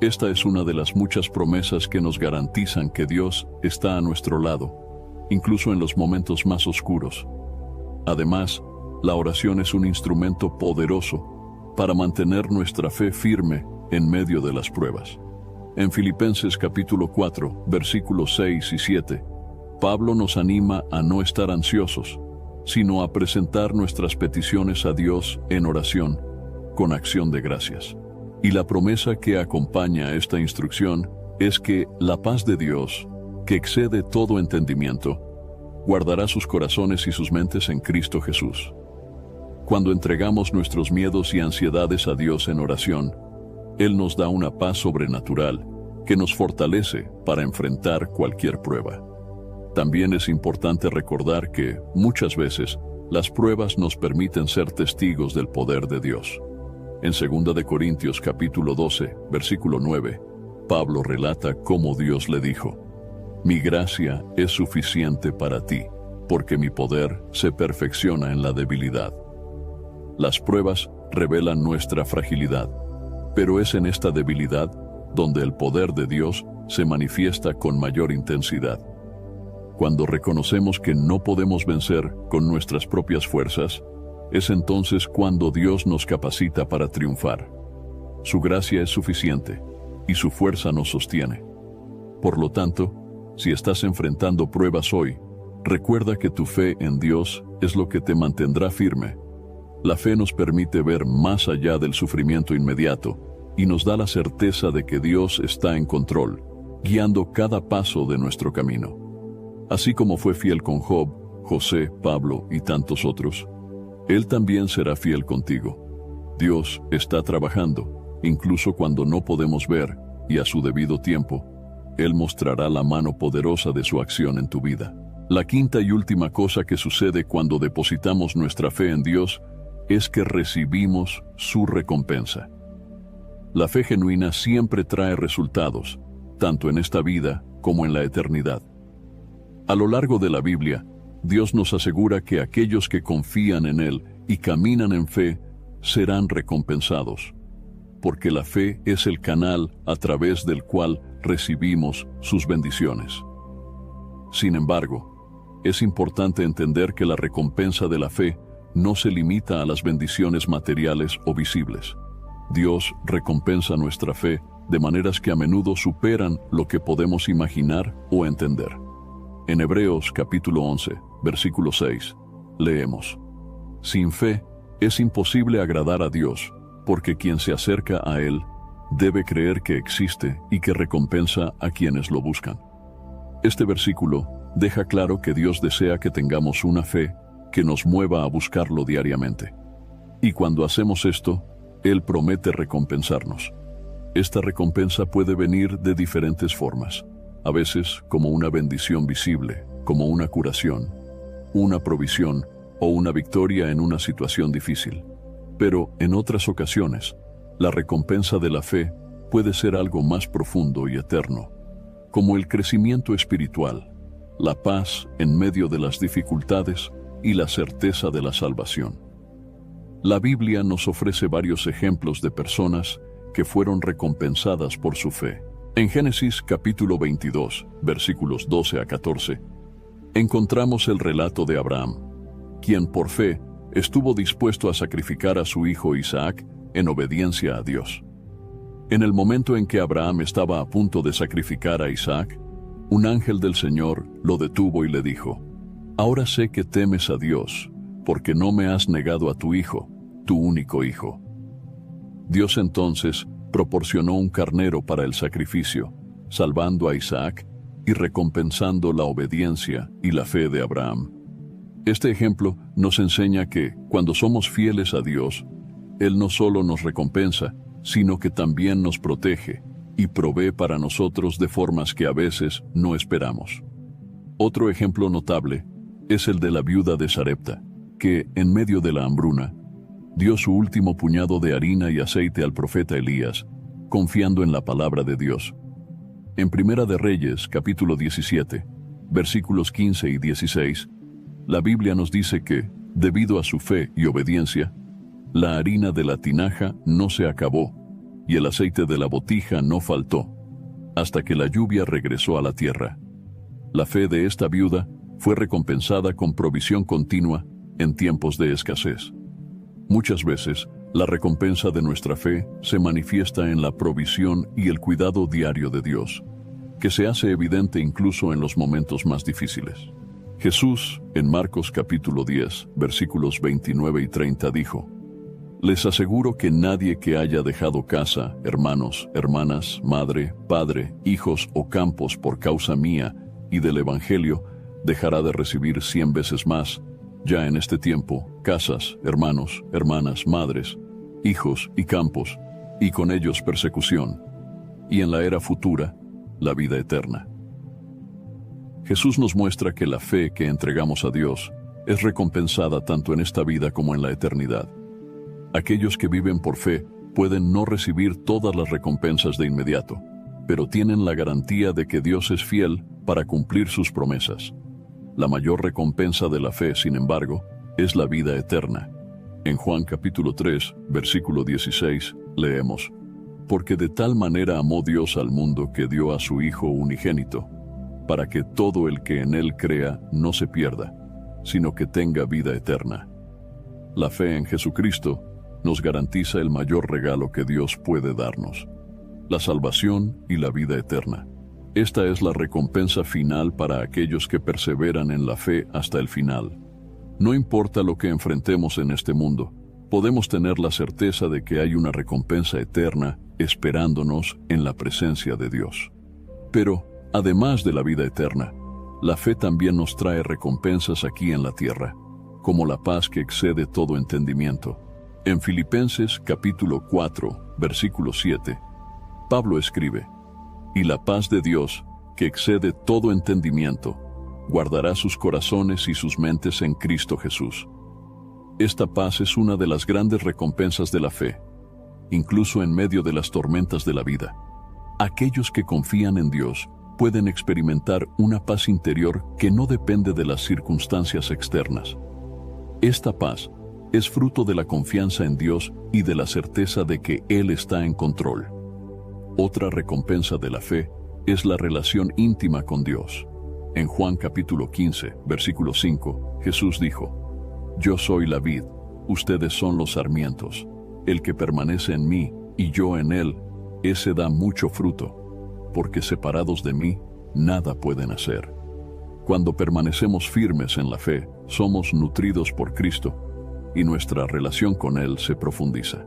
C: Esta es una de las muchas promesas que nos garantizan que Dios está a nuestro lado, incluso en los momentos más oscuros. Además, la oración es un instrumento poderoso para mantener nuestra fe firme en medio de las pruebas. En Filipenses capítulo 4, versículos 6 y 7, Pablo nos anima a no estar ansiosos, sino a presentar nuestras peticiones a Dios en oración, con acción de gracias. Y la promesa que acompaña esta instrucción es que la paz de Dios, que excede todo entendimiento, guardará sus corazones y sus mentes en Cristo Jesús. Cuando entregamos nuestros miedos y ansiedades a Dios en oración, Él nos da una paz sobrenatural que nos fortalece para enfrentar cualquier prueba. También es importante recordar que, muchas veces, las pruebas nos permiten ser testigos del poder de Dios. En 2 de Corintios capítulo 12, versículo 9, Pablo relata cómo Dios le dijo: «Mi gracia es suficiente para ti, porque mi poder se perfecciona en la debilidad». Las pruebas revelan nuestra fragilidad, pero es en esta debilidad donde el poder de Dios se manifiesta con mayor intensidad. Cuando reconocemos que no podemos vencer con nuestras propias fuerzas, es entonces cuando Dios nos capacita para triunfar. Su gracia es suficiente y su fuerza nos sostiene. Por lo tanto, si estás enfrentando pruebas hoy, recuerda que tu fe en Dios es lo que te mantendrá firme. La fe nos permite ver más allá del sufrimiento inmediato y nos da la certeza de que Dios está en control, guiando cada paso de nuestro camino. Así como fue fiel con Job, José, Pablo y tantos otros, Él también será fiel contigo. Dios está trabajando, incluso cuando no podemos ver, y a su debido tiempo, Él mostrará la mano poderosa de su acción en tu vida. La quinta y última cosa que sucede cuando depositamos nuestra fe en Dios es que recibimos su recompensa. La fe genuina siempre trae resultados, tanto en esta vida como en la eternidad. A lo largo de la Biblia, Dios nos asegura que aquellos que confían en Él y caminan en fe serán recompensados, porque la fe es el canal a través del cual recibimos sus bendiciones. Sin embargo, es importante entender que la recompensa de la fe no se limita a las bendiciones materiales o visibles. Dios recompensa nuestra fe de maneras que a menudo superan lo que podemos imaginar o entender. En Hebreos capítulo 11, versículo 6, leemos: Sin fe es imposible agradar a Dios, porque quien se acerca a Él debe creer que existe y que recompensa a quienes lo buscan. Este versículo deja claro que Dios desea que tengamos una fe que nos mueva a buscarlo diariamente. Y cuando hacemos esto, Él promete recompensarnos. Esta recompensa puede venir de diferentes formas, a veces como una bendición visible, como una curación, una provisión o una victoria en una situación difícil. Pero en otras ocasiones, la recompensa de la fe puede ser algo más profundo y eterno, como el crecimiento espiritual, la paz en medio de las dificultades y la certeza de la salvación. La Biblia nos ofrece varios ejemplos de personas que fueron recompensadas por su fe. En Génesis capítulo 22, versículos 12 a 14, encontramos el relato de Abraham, quien por fe estuvo dispuesto a sacrificar a su hijo Isaac en obediencia a Dios. En el momento en que Abraham estaba a punto de sacrificar a Isaac, un ángel del Señor lo detuvo y le dijo: Ahora sé que temes a Dios, porque no me has negado a tu hijo, tu único hijo. Dios entonces proporcionó un carnero para el sacrificio, salvando a Isaac y recompensando la obediencia y la fe de Abraham. Este ejemplo nos enseña que, cuando somos fieles a Dios, Él no solo nos recompensa, sino que también nos protege y provee para nosotros de formas que a veces no esperamos. Otro ejemplo notable es el de la viuda de Sarepta, que, en medio de la hambruna, dio su último puñado de harina y aceite al profeta Elías, confiando en la palabra de Dios. En Primera de Reyes, capítulo 17, versículos 15 y 16, la Biblia nos dice que, debido a su fe y obediencia, la harina de la tinaja no se acabó y el aceite de la botija no faltó, hasta que la lluvia regresó a la tierra. La fe de esta viuda fue recompensada con provisión continua en tiempos de escasez. Muchas veces, la recompensa de nuestra fe se manifiesta en la provisión y el cuidado diario de Dios, que se hace evidente incluso en los momentos más difíciles. Jesús, en Marcos capítulo 10, versículos 29 y 30, dijo: Les aseguro que nadie que haya dejado casa, hermanos, hermanas, madre, padre, hijos o campos por causa mía y del Evangelio, dejará de recibir 100 veces más, ya en este tiempo, casas, hermanos, hermanas, madres, hijos y campos, y con ellos persecución, y en la era futura, la vida eterna. Jesús nos muestra que la fe que entregamos a Dios es recompensada tanto en esta vida como en la eternidad. Aquellos que viven por fe pueden no recibir todas las recompensas de inmediato, pero tienen la garantía de que Dios es fiel para cumplir sus promesas. La mayor recompensa de la fe, sin embargo, es la vida eterna. En Juan capítulo 3, versículo 16, leemos: Porque de tal manera amó Dios al mundo que dio a su Hijo unigénito, para que todo el que en Él crea no se pierda, sino que tenga vida eterna. La fe en Jesucristo nos garantiza el mayor regalo que Dios puede darnos: la salvación y la vida eterna. Esta es la recompensa final para aquellos que perseveran en la fe hasta el final. No importa lo que enfrentemos en este mundo, podemos tener la certeza de que hay una recompensa eterna esperándonos en la presencia de Dios. Pero, además de la vida eterna, la fe también nos trae recompensas aquí en la tierra, como la paz que excede todo entendimiento. En Filipenses capítulo 4, versículo 7, Pablo escribe: «Y la paz de Dios, que excede todo entendimiento, guardará sus corazones y sus mentes en Cristo Jesús». Esta paz es una de las grandes recompensas de la fe, incluso en medio de las tormentas de la vida. Aquellos que confían en Dios pueden experimentar una paz interior que no depende de las circunstancias externas. Esta paz es fruto de la confianza en Dios y de la certeza de que Él está en control. Otra recompensa de la fe es la relación íntima con Dios. En Juan capítulo 15, versículo 5, Jesús dijo: «Yo soy la vid, ustedes son los sarmientos. El que permanece en mí y yo en él, ese da mucho fruto, porque separados de mí, nada pueden hacer». Cuando permanecemos firmes en la fe, somos nutridos por Cristo, y nuestra relación con Él se profundiza.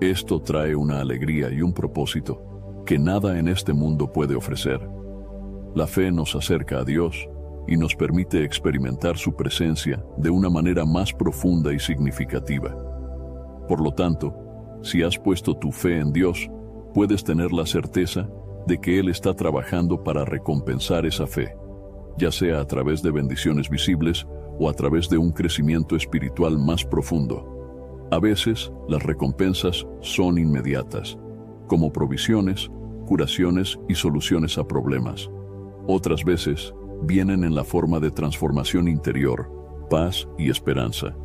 C: Esto trae una alegría y un propósito que nada en este mundo puede ofrecer. La fe nos acerca a Dios y nos permite experimentar su presencia de una manera más profunda y significativa. Por lo tanto, si has puesto tu fe en Dios, puedes tener la certeza de que Él está trabajando para recompensar esa fe, ya sea a través de bendiciones visibles o a través de un crecimiento espiritual más profundo. A veces, las recompensas son inmediatas, como provisiones, curaciones y soluciones a problemas. Otras veces, vienen en la forma de transformación interior, paz y esperanza,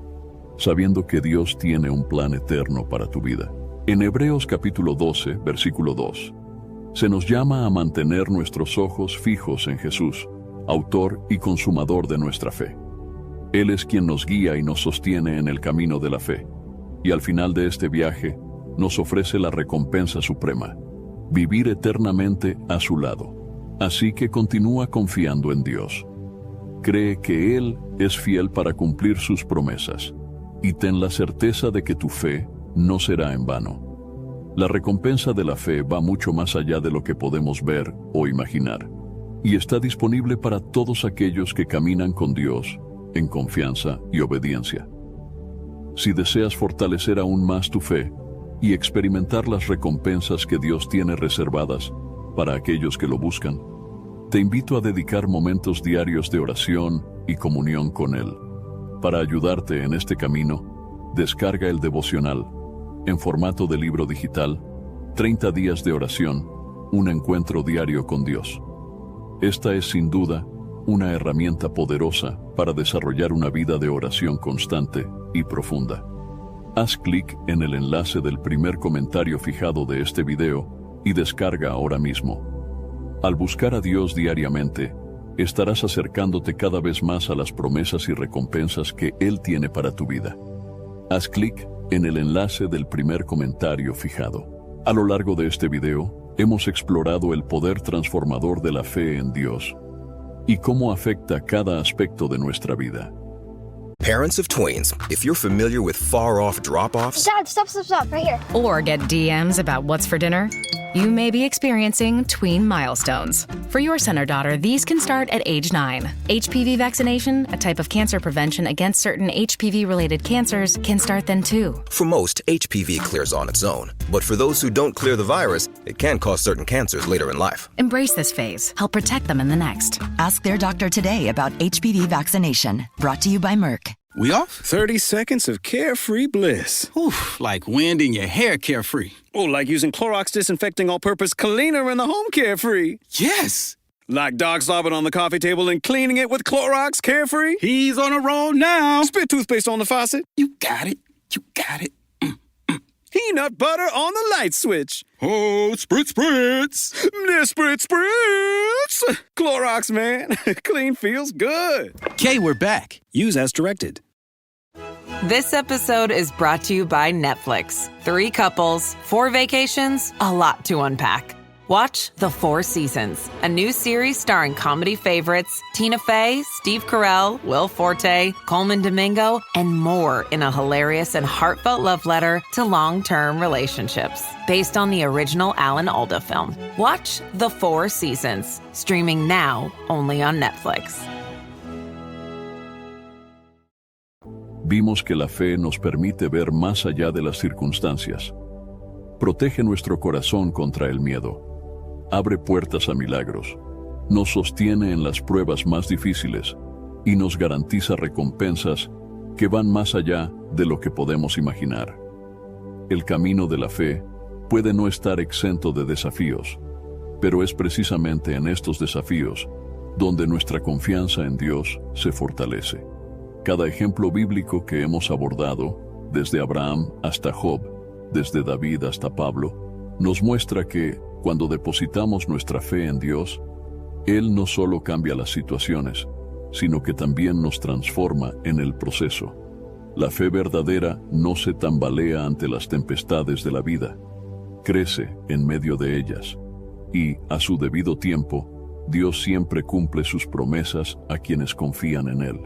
C: sabiendo que Dios tiene un plan eterno para tu vida. En Hebreos capítulo 12, versículo 2, se nos llama a mantener nuestros ojos fijos en Jesús, autor y consumador de nuestra fe. Él es quien nos guía y nos sostiene en el camino de la fe, y al final de este viaje nos ofrece la recompensa suprema: vivir eternamente a su lado. Así que continúa confiando en Dios. Cree que Él es fiel para cumplir sus promesas, y ten la certeza de que tu fe no será en vano. La recompensa de la fe va mucho más allá de lo que podemos ver o imaginar, y está disponible para todos aquellos que caminan con Dios en confianza y obediencia. Si deseas fortalecer aún más tu fe y experimentar las recompensas que Dios tiene reservadas para aquellos que lo buscan, te invito a dedicar momentos diarios de oración y comunión con Él. Para ayudarte en este camino, descarga el devocional en formato de libro digital, 30 días de oración, un encuentro diario con Dios. Esta es sin duda una herramienta poderosa para desarrollar una vida de oración constante y profunda. Haz clic en el enlace del primer comentario fijado de este video y descarga ahora mismo. Al buscar a Dios diariamente, estarás acercándote cada vez más a las promesas y recompensas que Él tiene para tu vida. Haz clic en el enlace del primer comentario fijado. A lo largo de este video, hemos explorado el poder transformador de la fe en Dios y cómo afecta cada aspecto de nuestra vida.
N: Parents of twins, if you're familiar with far-off drop-offs...
O: Dad, stop, right here.
P: Or get DMs about what's for dinner, you may be experiencing tween milestones. For your son or daughter, these can start at age 9. HPV vaccination, a type of cancer prevention against certain HPV-related cancers, can start then too.
N: For most, HPV clears on its own. But for those who don't clear the virus, it can cause certain cancers later in life.
P: Embrace this phase. Help protect them in the next.
Q: Ask their doctor today about HPV vaccination. Brought to you by Merck.
R: We off? 30 seconds of carefree bliss. Oof, like wind in your hair carefree. Oh, like using Clorox Disinfecting All-Purpose Cleaner in the home carefree. Yes! Like Doc slobbing on the coffee table and cleaning it with Clorox Carefree. He's on a roll now. Spit toothpaste on the faucet. You got it. You got it. Peanut butter on the light switch. Oh, spritz, spritz. Spritz, spritz. Clorox, man. Clean feels good.
S: Okay, we're back.
R: Use as directed.
O: This episode is brought to you by Netflix. 3 couples, 4 vacations, a lot to unpack. Watch The 4 Seasons, a new series starring comedy favorites Tina Fey, Steve Carell, Will Forte, Coleman Domingo, and more in a hilarious and heartfelt love letter to long-term relationships. Based on the original Alan Alda film. Watch The 4 Seasons, streaming now only on Netflix.
C: Vimos que la fe nos permite ver más allá de las circunstancias. Protege nuestro corazón contra el miedo. Abre puertas a milagros. Nos sostiene en las pruebas más difíciles y nos garantiza recompensas que van más allá de lo que podemos imaginar. El camino de la fe puede no estar exento de desafíos, pero es precisamente en estos desafíos donde nuestra confianza en Dios se fortalece. Cada ejemplo bíblico que hemos abordado, desde Abraham hasta Job, desde David hasta Pablo, nos muestra que, cuando depositamos nuestra fe en Dios, Él no solo cambia las situaciones, sino que también nos transforma en el proceso. La fe verdadera no se tambalea ante las tempestades de la vida, crece en medio de ellas, y, a su debido tiempo, Dios siempre cumple sus promesas a quienes confían en Él.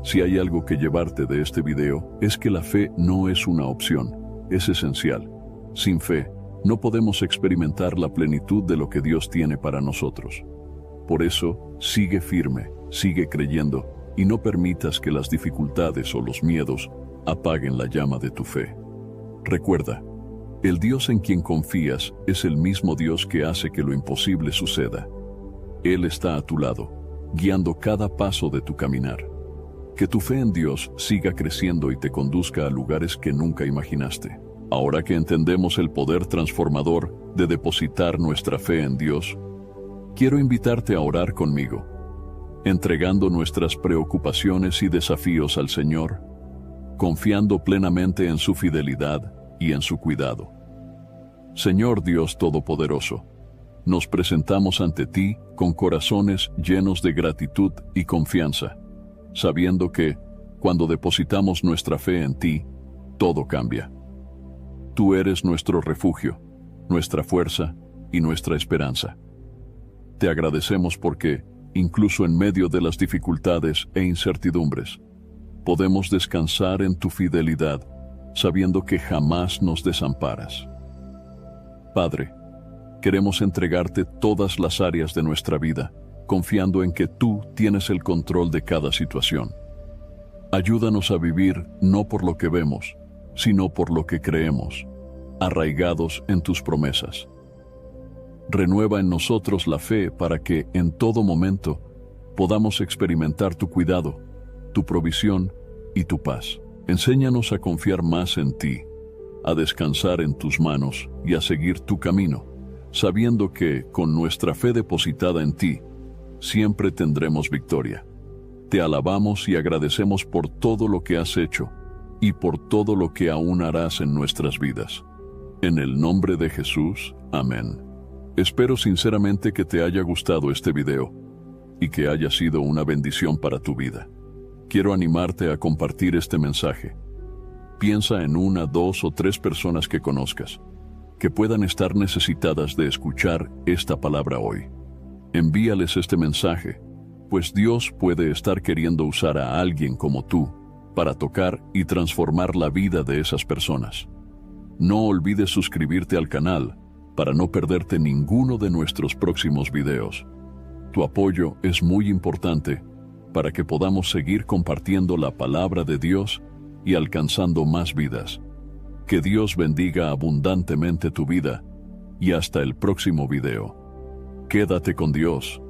C: Si hay algo que llevarte de este video, es que la fe no es una opción, es esencial. Sin fe, no podemos experimentar la plenitud de lo que Dios tiene para nosotros. Por eso, sigue firme, sigue creyendo, y no permitas que las dificultades o los miedos apaguen la llama de tu fe. Recuerda, el Dios en quien confías es el mismo Dios que hace que lo imposible suceda. Él está a tu lado, guiando cada paso de tu caminar. Que tu fe en Dios siga creciendo y te conduzca a lugares que nunca imaginaste. Ahora que entendemos el poder transformador de depositar nuestra fe en Dios, quiero invitarte a orar conmigo, entregando nuestras preocupaciones y desafíos al Señor, confiando plenamente en su fidelidad y en su cuidado. Señor Dios Todopoderoso, nos presentamos ante ti con corazones llenos de gratitud y confianza, sabiendo que, cuando depositamos nuestra fe en ti, todo cambia. Tú eres nuestro refugio, nuestra fuerza y nuestra esperanza. Te agradecemos porque, incluso en medio de las dificultades e incertidumbres, podemos descansar en tu fidelidad, sabiendo que jamás nos desamparas. Padre, queremos entregarte todas las áreas de nuestra vida, confiando en que tú tienes el control de cada situación. Ayúdanos a vivir no por lo que vemos, sino por lo que creemos, arraigados en tus promesas. Renueva en nosotros la fe para que, en todo momento, podamos experimentar tu cuidado, tu provisión y tu paz. Enséñanos a confiar más en ti, a descansar en tus manos y a seguir tu camino, sabiendo que, con nuestra fe depositada en ti, siempre tendremos victoria. Te alabamos y agradecemos por todo lo que has hecho y por todo lo que aún harás en nuestras vidas. En el nombre de Jesús, amén. Espero sinceramente que te haya gustado este video y que haya sido una bendición para tu vida. Quiero animarte a compartir este mensaje. Piensa en 1, 2 o 3 personas que conozcas, que puedan estar necesitadas de escuchar esta palabra hoy. Envíales este mensaje, pues Dios puede estar queriendo usar a alguien como tú para tocar y transformar la vida de esas personas. No olvides suscribirte al canal para no perderte ninguno de nuestros próximos videos. Tu apoyo es muy importante para que podamos seguir compartiendo la palabra de Dios y alcanzando más vidas. Que Dios bendiga abundantemente tu vida y hasta el próximo video. Quédate con Dios